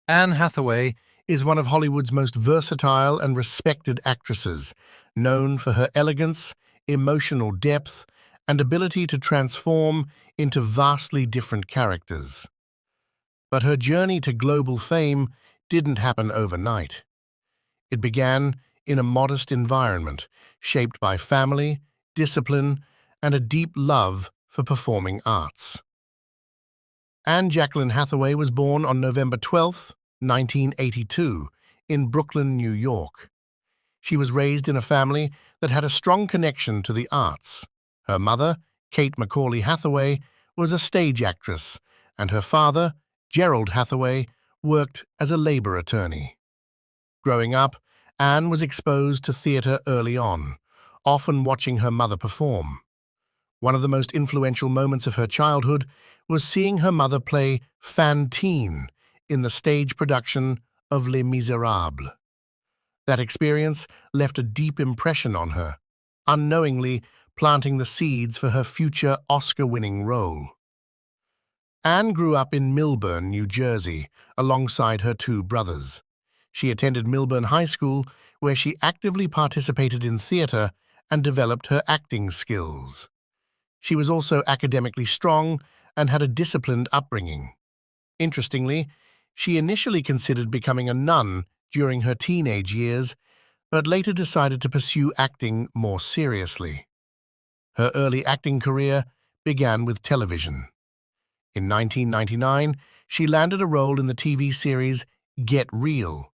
Anne Hathaway is one of Hollywood's most versatile and respected actresses, known for her elegance, emotional depth, and ability to transform into vastly different characters. But her journey to global fame didn't happen overnight. It began in a modest environment, shaped by family, discipline, and a deep love for performing arts. Anne Jacqueline Hathaway was born on November 12, 1982, in Brooklyn, New York. She was raised in a family that had a strong connection to the arts. Her mother, Kate Macaulay Hathaway, was a stage actress, and her father, Gerald Hathaway, worked as a labor attorney. Growing up, Anne was exposed to theater early on, often watching her mother perform. One of the most influential moments of her childhood was seeing her mother play Fantine in the stage production of Les Misérables. That experience left a deep impression on her, unknowingly planting the seeds for her future Oscar-winning role. Anne grew up in Millburn, New Jersey, alongside her two brothers. She attended Millburn High School, where she actively participated in theater and developed her acting skills. She was also academically strong and had a disciplined upbringing. Interestingly, she initially considered becoming a nun during her teenage years, but later decided to pursue acting more seriously. Her early acting career began with television. In 1999, she landed a role in the TV series Get Real.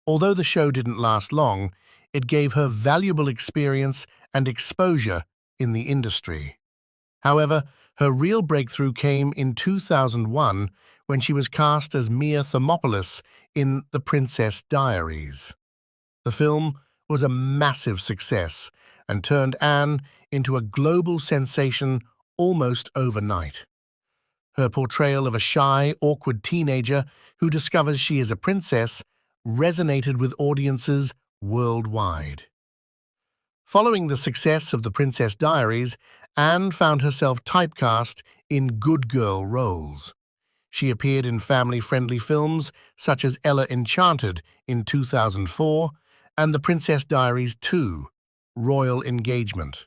Although the show didn't last long, it gave her valuable experience and exposure in the industry. However, her real breakthrough came in 2001 when she was cast as Mia Thermopolis in The Princess Diaries. The film was a massive success and turned Anne into a global sensation almost overnight. Her portrayal of a shy, awkward teenager who discovers she is a princess resonated with audiences worldwide. Following the success of The Princess Diaries, Anne found herself typecast in good girl roles. She appeared in family-friendly films such as Ella Enchanted in 2004 and The Princess Diaries 2, Royal Engagement.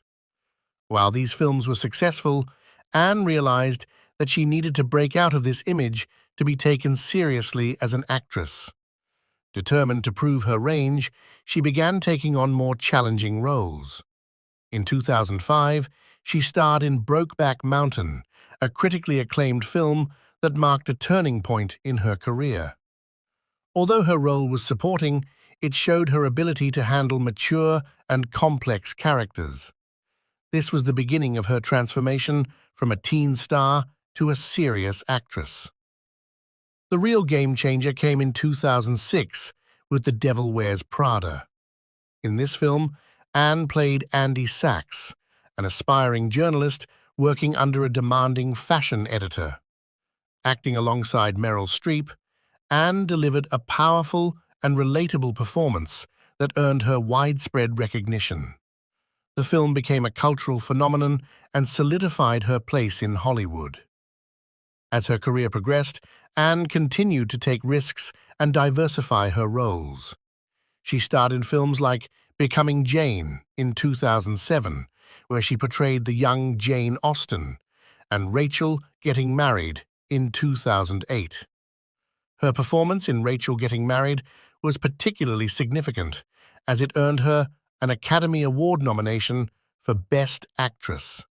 While these films were successful, Anne realized that she needed to break out of this image to be taken seriously as an actress. Determined to prove her range, she began taking on more challenging roles. In 2005, she starred in Brokeback Mountain, a critically acclaimed film that marked a turning point in her career. Although her role was supporting, it showed her ability to handle mature and complex characters. This was the beginning of her transformation from a teen star to a serious actress. The real game changer came in 2006 with The Devil Wears Prada. In this film, Anne played Andy Sachs, an aspiring journalist working under a demanding fashion editor. Acting alongside Meryl Streep, Anne delivered a powerful and relatable performance that earned her widespread recognition. The film became a cultural phenomenon and solidified her place in Hollywood. As her career progressed, Anne continued to take risks and diversify her roles. She starred in films like Becoming Jane in 2007, where she portrayed the young Jane Austen, and Rachel Getting Married in 2008. Her performance in Rachel Getting Married was particularly significant, as it earned her an Academy Award nomination for Best Actress.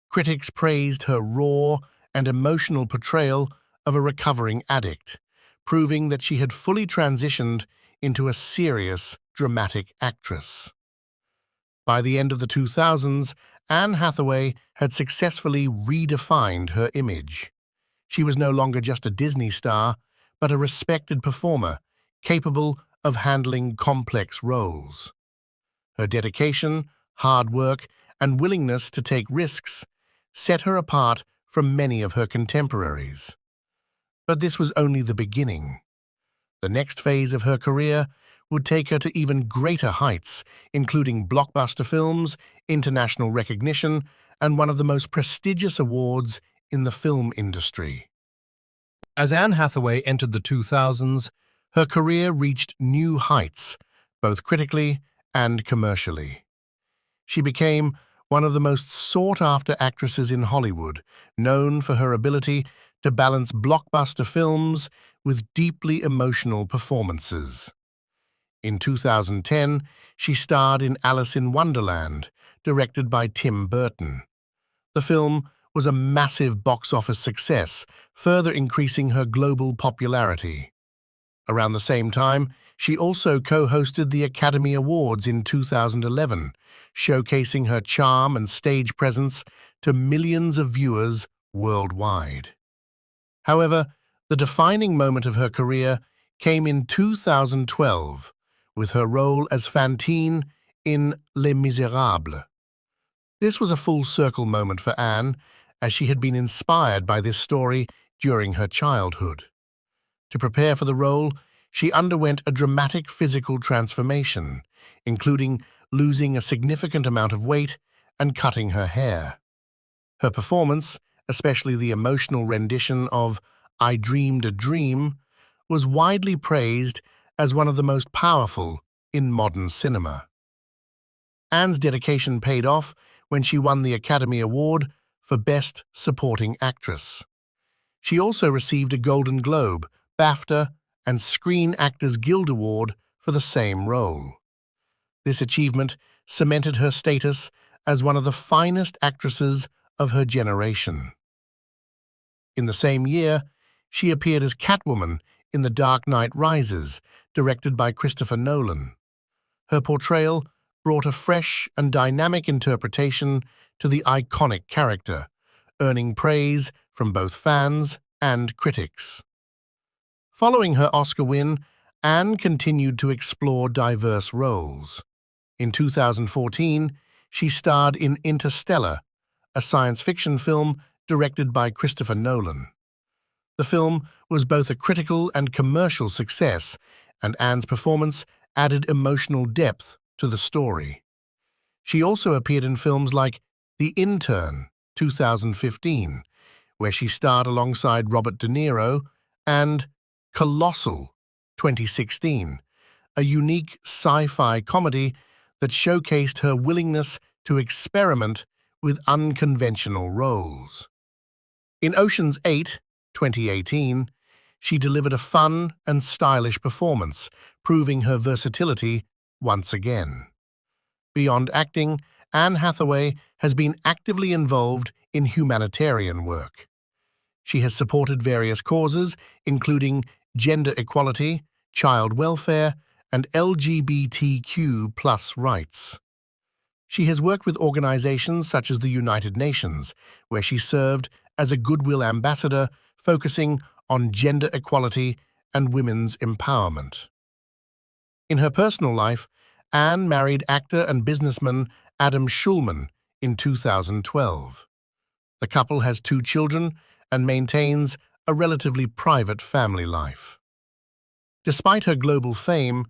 Critics praised her raw and emotional portrayal of a recovering addict, proving that she had fully transitioned into a serious, dramatic actress. By the end of the 2000s, Anne Hathaway had successfully redefined her image. She was no longer just a Disney star, but a respected performer, capable of handling complex roles. Her dedication, hard work, and willingness to take risks set her apart from many of her contemporaries. But this was only the beginning. The next phase of her career would take her to even greater heights, including blockbuster films, international recognition, and one of the most prestigious awards in the film industry. As Anne Hathaway entered the 2000s, Her career reached new heights, both critically and commercially. She became one of the most sought-after actresses in Hollywood, known for her ability to balance blockbuster films with deeply emotional performances. In 2010, she starred in Alice in Wonderland, directed by Tim Burton. The film was a massive box office success, further increasing her global popularity. Around the same time, she also co-hosted the Academy Awards in 2011, showcasing her charm and stage presence to millions of viewers worldwide. However, the defining moment of her career came in 2012, with her role as Fantine in Les Misérables. This was a full-circle moment for Anne, as she had been inspired by this story during her childhood. To prepare for the role, she underwent a dramatic physical transformation, including losing a significant amount of weight and cutting her hair. Her performance, especially the emotional rendition of I Dreamed a Dream, was widely praised as one of the most powerful in modern cinema. Anne's dedication paid off when she won the Academy Award for Best Supporting Actress. She also received a Golden Globe, BAFTA, and Screen Actors Guild Award for the same role. This achievement cemented her status as one of the finest actresses of her generation. In the same year, she appeared as Catwoman in The Dark Knight Rises, directed by Christopher Nolan. Her portrayal brought a fresh and dynamic interpretation to the iconic character, earning praise from both fans and critics. Following her Oscar win, Anne continued to explore diverse roles. In 2014, she starred in Interstellar, a science fiction film directed by Christopher Nolan. The film was both a critical and commercial success, and Anne's performance added emotional depth to the story. She also appeared in films like The Intern, 2015, where she starred alongside Robert De Niro, and Colossal, 2016, a unique sci-fi comedy that showcased her willingness to experiment with unconventional roles. In Ocean's 8, 2018, she delivered a fun and stylish performance, proving her versatility once again. Beyond acting, Anne Hathaway has been actively involved in humanitarian work. She has supported various causes, including gender equality, child welfare, and LGBTQ+ rights. She has worked with organizations such as the United Nations, where she served as a Goodwill ambassador focusing on gender equality and women's empowerment. In her personal life, Anne married actor and businessman Adam Schulman in 2012. The couple has 2 children and maintains a relatively private family life. Despite her global fame,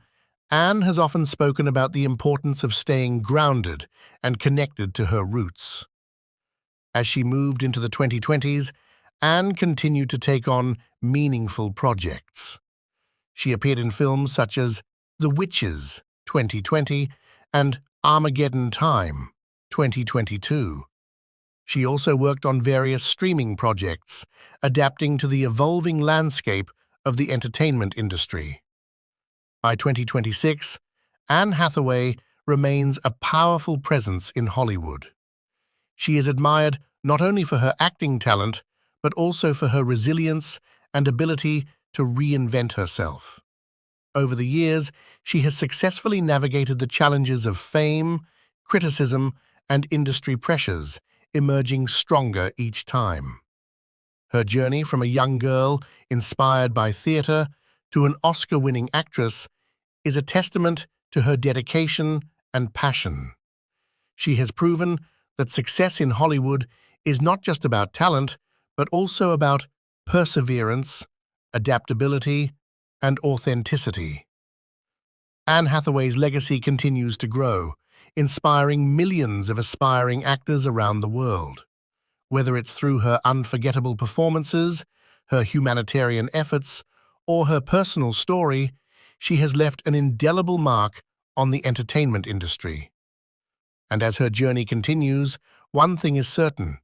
Anne has often spoken about the importance of staying grounded and connected to her roots. As she moved into the 2020s, Anne continued to take on meaningful projects. She appeared in films such as The Witches, 2020, and Armageddon Time, 2022. She also worked on various streaming projects, adapting to the evolving landscape of the entertainment industry. By 2026, Anne Hathaway remains a powerful presence in Hollywood. She is admired not only for her acting talent, but also for her resilience and ability to reinvent herself. Over the years, she has successfully navigated the challenges of fame, criticism, and industry pressures, emerging stronger each time. Her journey from a young girl inspired by theater to an Oscar-winning actress is a testament to her dedication and passion. She has proven that success in Hollywood is not just about talent, but also about perseverance, adaptability, and authenticity. Anne Hathaway's legacy continues to grow, inspiring millions of aspiring actors around the world. Whether it's through her unforgettable performances, her humanitarian efforts, or her personal story, she has left an indelible mark on the entertainment industry. And as her journey continues, one thing is certain: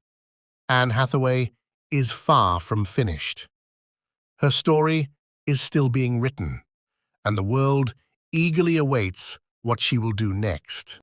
Anne Hathaway is far from finished. Her story is still being written, and the world eagerly awaits what she will do next.